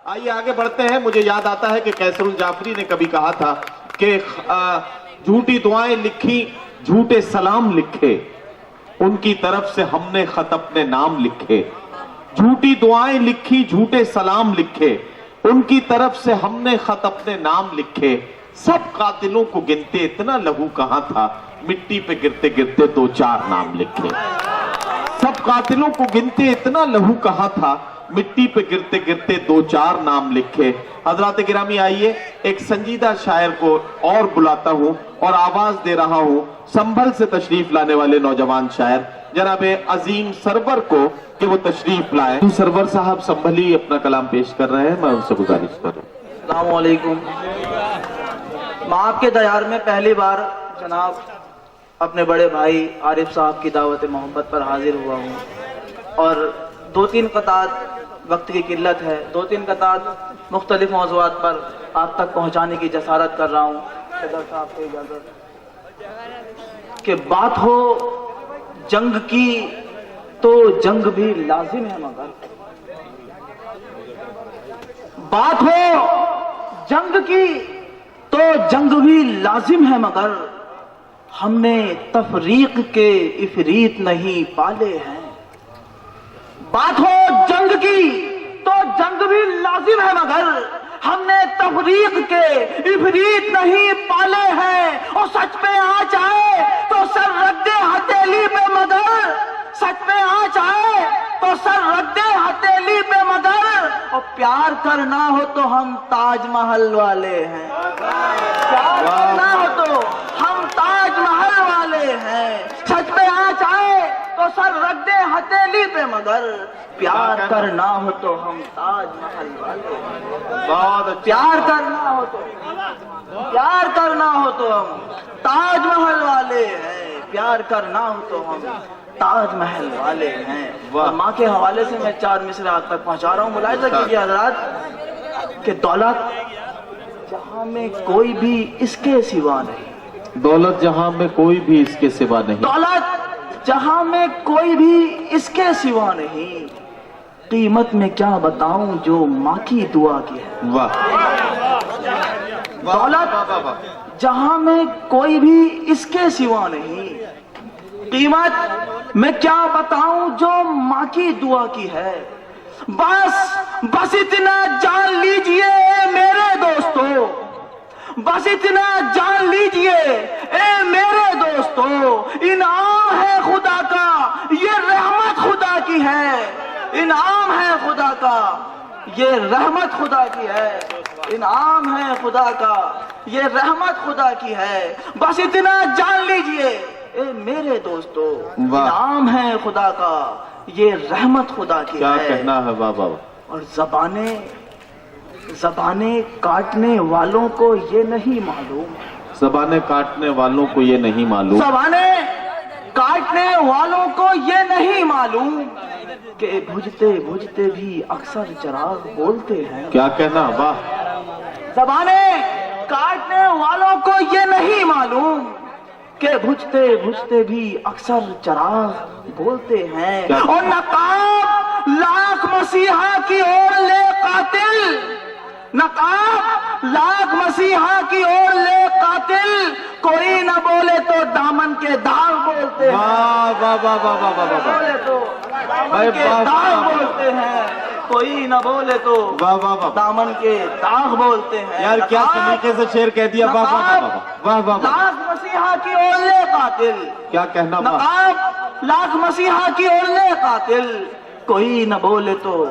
आइए आगे बढ़ते हैं। मुझे याद आता है कि कैसरुल जाफरी ने कभी कहा था कि झूठी दुआएं लिखी, झूठे सलाम लिखे, उनकी तरफ से हमने खत अपने नाम लिखे। झूठी दुआएं लिखी, झूठे सलाम लिखे, उनकी तरफ से हमने खत अपने नाम लिखे। सब कातिलों को गिनते इतना लहू कहां था, मिट्टी पे गिरते गिरते दो चार नाम लिखे। सब कातिलों को गिनते इतना लहू कहां था, मिट्टी पे गिरते गिरते दो चार नाम लिखे। हजरात गिरामी आइए, एक संजीदा शायर को और बुलाता हूं और आवाज दे रहा हूं संभल से तशरीफ लाने वाले नौजवान शायर जनाब अजीम सरवर को कि वो तशरीफ लाए। सरवर साहब संभली अपना कलाम पेश कर रहे हैं, मैं उनसे गुजारिश कर रहा हूं। अस्सलाम वालेकुम। मैं आपके दयार में पहली बार जनाब अपने बड़े भाई आरिफ साहब की दावत मोहब्बत पर हाजिर हुआ हूँ और दो तीन कतात, वक्त की किल्लत है, दो तीन कतात मुख्तलिफ मौज़ूआत पर आप तक पहुँचाने की जसारत कर रहा हूँ। सदर साहब को इजाज़त कि बात हो जंग की तो जंग भी लाजिम है, मगर बात हो जंग की तो जंग भी लाजिम है, मगर हमने तफरीक के इफरीत नहीं पाले हैं। बात हो जंग की तो जंग भी लाजिम है, मगर हमने तफरीक के इफरीत नहीं पाले हैं। और सच पे आँच आए तो सर रख दे हथेली पे, मगर सच पे आँच आए तो सर रख दे हथेली पे, मगर और प्यार करना हो तो हम ताजमहल वाले हैं। प्यार करना हो तो हम ताजमहल वाले हैं। सच पे आँच आए तो सर रख दे हथेली पे, मगर प्यार करना हो तो हम ताजमहल वाले हैं। बहुत प्यार करना हो तो हम ताजमहल वाले हैं। प्यार करना हो तो हम ताजमहल वाले हैं। और माँ के हवाले से मैं चार मिसरे आप तक पहुंचा रहा हूँ। मुलाहिज़ा कीजिए हज़रात कि दौलत जहां में कोई भी इसके सिवा नहीं, दौलत जहां में कोई भी इसके सिवा नहीं, दौलत जहां में कोई भी इसके सिवा नहीं, कीमत में क्या बताऊं जो माँ की दुआ की है। वाह। दौलत जहां में कोई भी इसके सिवा नहीं, कीमत में क्या बताऊं जो माँ की दुआ की है। बस इतना जान लीजिए मेरे दोस्तों, बस इतना जान लीजिए ए मेरे दोस्तों, इनाम है खुदा का, ये रहमत खुदा की है। इनाम है खुदा का, ये रहमत खुदा की है। इनाम है खुदा का, ये रहमत खुदा की है। बस इतना जान लीजिए ए मेरे दोस्तों, इनाम है खुदा का, ये रहमत खुदा की है। क्या कहना है बाबा। और ज़बाने काटने वालों को ये नहीं मालूम, ज़बाने काटने वालों को ये नहीं मालूम, ज़बाने काटने वालों को ये नहीं मालूम कि बुझते बुझते भी अक्सर चिराग बोलते हैं। क्या कहना। वाह। ज़बाने काटने वालों को ये नहीं मालूम कि बुझते बुझते भी अक्सर चिराग बोलते हैं। और नकाब लाख मसीहा की ओर ले कातिल, नकाब लाख मसीहा की ओर ले कातिल, कोई न बोले तो दामन के दाग बोलते हैं। वाह वाह वाह वाह वाह वाह। बोले तो दामन के दाग बोलते हैं, कोई न बोले तो वाह वाह वाह दामन के दाग बोलते हैं। यार क्या तरीके से शेर कह दिया। वाह वाह वाह वाह वाह। लाख मसीहा की ओर ले कातिल, क्या कहना। नकाब लाख मसीहा की ओर ले कातिल, कोई न बोले तो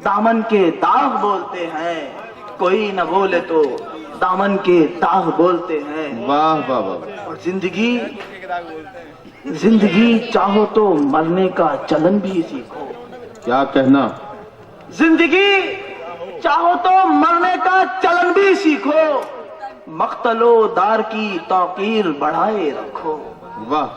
दामन के दाग बोलते हैं। कोई न बोले तो दामन के दाग बोलते हैं। वाह वाह वाह। और जिंदगी चाहो तो मरने का चलन भी सीखो। क्या कहना। जिंदगी चाहो तो मरने का चलन भी सीखो, मख्तलो दार की तौकीर बढ़ाए रखो। वाह।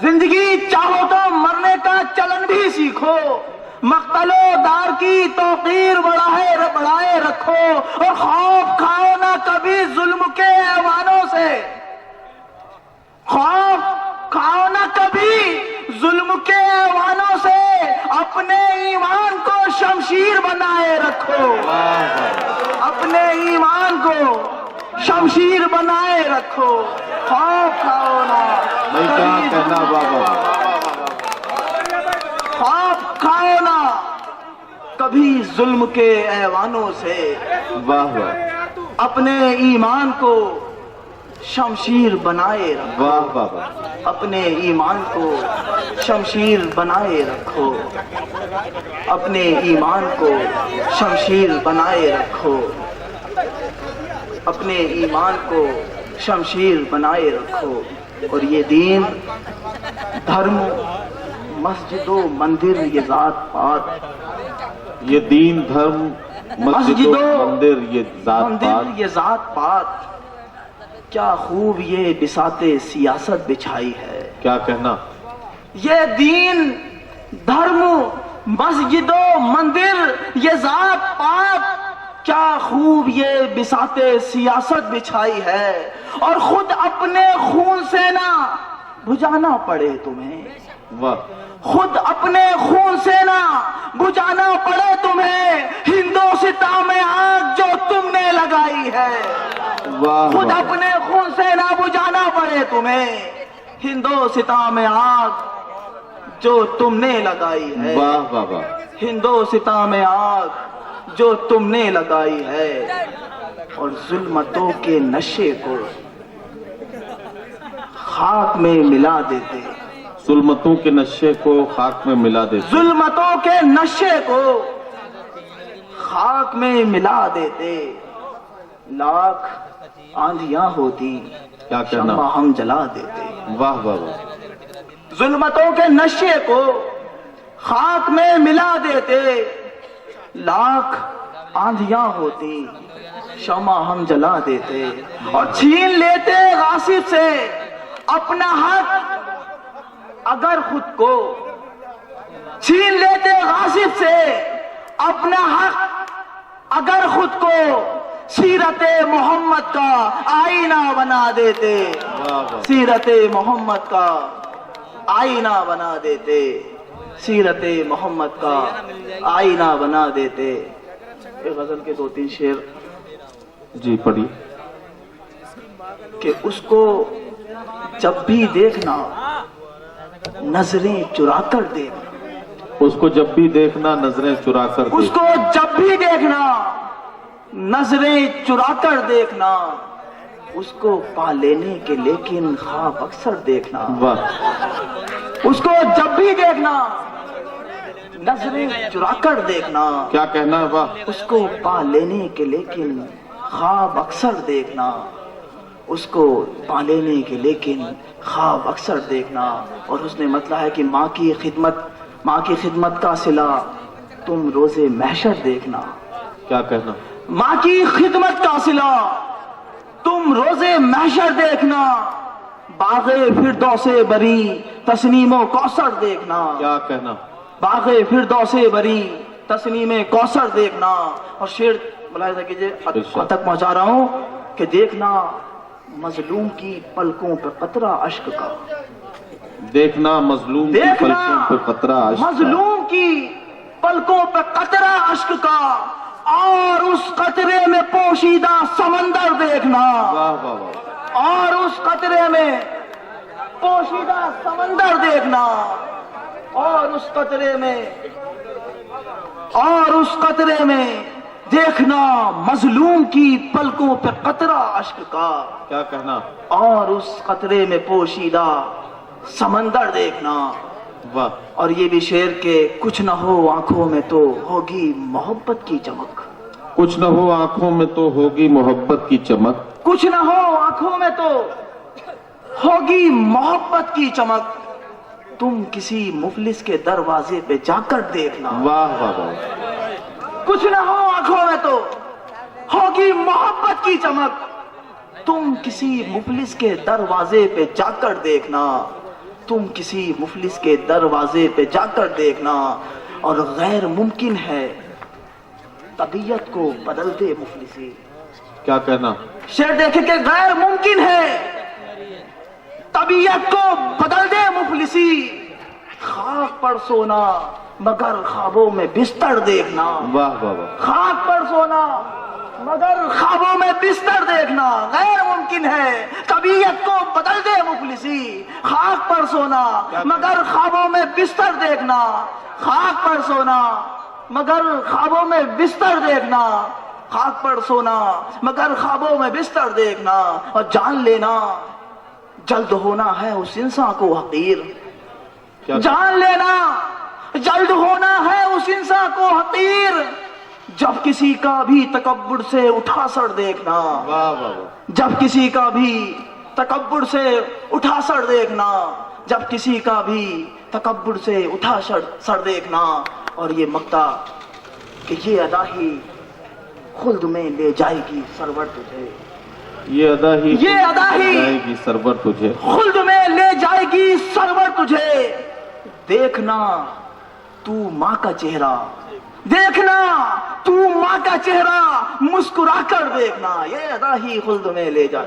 जिंदगी चाहो तो मरने का चलन भी सीखो, मख्तलो दार की तौकीर बढ़ाए रखो। और खौफ खाओ ना कभी जुल्म के ऐवानों से, खौफ खाओ ना कभी जुल्म के ऐवानों से, اپنے ایمان کو شمشیر بنائے رکھو، اپنے ایمان کو شمشیر بنائے رکھو، خوف کھاؤ نا نہیں کیا کہنا بابا، خوف کھاؤ نا کبھی ظلم کے ایوانوں سے، واہ واہ اپنے ایمان کو شمشیر بنائے رکھو، واہ بابا، اپنے ایمان کو شمشیر بنائے رکھو، اپنے ایمان کو شمشیر بنائے رکھو، اپنے ایمان کو شمشیر بنائے رکھو۔ اور یہ دین، دھرم، مسجد و مندر، یہ ذات پات، یہ دین دھرم مسجد و مندر یہ ذات مندر پات، یہ ذات پات، کیا خوب یہ بساط سیاست بچھائی ہے۔ کیا کہنا، یہ دین، دھرم، مسجد و مندر، یہ ذات پات، کیا خوب یہ بساط سیاست بچھائی ہے، اور خود اپنے خون سے نہ بجھانا پڑے تمہیں، واہ خود اپنے خون سے نہ بجھانا پڑے تمہیں ہندوستاں میں آگ جو تم نے لگائی ہے، واہ خود واہ اپنے خون سے نہ بجھانا پڑے تمہیں ہندوستاں میں آگ جو تم نے لگائی ہے، واہ بابا، ہندوستاں میں آگ جو تم نے لگائی ہے، اور ظلمتوں کے نشے کو خاک میں ملا دیتے، ظلمتوں کے نشے کو خاک میں ملا دیتے، ظلمتوں کے نشے کو خاک میں ملا دیتے، لاکھ آندھیاں ہوتی کیا کہنا، شمع ہم جلا دیتے، واہ بابا، ظلمتوں کے نشے کو خاک میں ملا دیتے، لاکھ آندھیاں ہوتی شمع ہم جلا دیتے، اور چھین لیتے غاصب سے اپنا حق اگر خود کو، چھین لیتے غاصب سے اپنا حق اگر خود کو، سیرت محمد کا آئینہ بنا دیتے، واہ واہ سیرت محمد کا آئینہ بنا دیتے، سیرت محمد کا آئینہ بنا دیتے۔ ایک غزل کے 2-3 شعر جی پڑھی، کہ اس کو جب بھی دیکھنا نظریں چرا کر دیکھنا، اس کو جب بھی دیکھنا نظریں چرا کر اس کو جب بھی دیکھنا نظریں چرا کر دیکھنا، اس کو پا لینے کے لیکن خواب اکثر دیکھنا، واہ اس کو جب بھی دیکھنا نظریں چرا کر دیکھنا، کیا کہنا ہے، واہ اس کو پا لینے کے لیکن خواب اکثر دیکھنا، اس کو پا لینے کے لیکن خواب اکثر دیکھنا۔ اور اس نے مطلب ہے کہ ماں کی خدمت کا صلہ تم روز محشر دیکھنا، کیا کہنا، ماں کی خدمت کا صلہ تم روز محشر دیکھنا، باغ فردوس بری تسنیم و کوثر دیکھنا، کیا کہنا، باغ فردوس بری تسنیم کوثر دیکھنا۔ اور شعر ملاحظہ کیجئے، تک پہنچا رہا ہوں کہ دیکھنا مظلوم کی پلکوں پہ قطرہ اشک کا، دیکھنا مظلوم کی دیکھنا پلکوں پہ قطرہ اشک کا، مظلوم کی پلکوں پہ قطرہ اشک کا، اور اس قطرے میں پوشیدہ سمندر دیکھنا، واہ واہ واہ، اور اس قطرے میں پوشیدہ سمندر دیکھنا، اور اس قطرے میں دیکھنا مظلوم کی پلکوں پہ قطرہ اشک کا، کیا کہنا، اور اس قطرے میں پوشیدہ سمندر دیکھنا۔ واہ، اور یہ بھی شعر کہ کچھ نہ ہو آنکھوں میں تو ہوگی محبت کی چمک، کچھ نہ ہو آنکھوں میں تو ہوگی محبت کی چمک، کچھ نہ ہو آنکھوں میں تو ہوگی محبت کی چمک، تم کسی مفلس کے دروازے پہ جا کر دیکھنا، واہ واہ واہ، کچھ نہ ہو آنکھوں میں تو ہوگی محبت کی چمک، تم کسی مفلس کے دروازے پہ جا کر دیکھنا، تم کسی مفلس کے دروازے پہ جا کر دیکھنا۔ اور غیر ممکن ہے طبیعت کو بدل دے مفلسی، کیا کہنا، شعر دیکھیں کہ غیر ممکن ہے طبیعت کو بدل دے مفلسی، خاک پر سونا मगर ख्वाबों में बिस्तर देखना। वाह वाह वाह। खाक पर सोना मगर ख्वाबों में बिस्तर देखना गैर मुमकिन है, तबीयत को बदल दे मुफलिसी। खाक पर सोना मगर ख्वाबों में बिस्तर देखना, खाक पर सोना मगर ख्वाबों में बिस्तर देखना, खाक पर सोना मगर ख्वाबों में बिस्तर देखना, और जान लेना जल्द होना है उस इंसान को हकीर। जान लेना जल्द होना है उस इंसान को हकीर, जब किसी का भी तकब्बुर से उठा सर देखना। वाह वाह वाह। जब किसी का भी तकब्बुर से उठा सर देखना, जब किसी का भी तकब्बुर से उठा सर देखना। और ये मक्ता कि ये अदा ही खुल्द में ले जाएगी सरवर तुझे, ये अदा ही जाएगी सरवर तुझे, खुल्द में ले जाएगी सरवर तुझे। देखना तू माँ का चेहरा, देखना तू माँ का चेहरा मुस्कुरा कर देखना, ये अदा ही खुल्द में ले जा।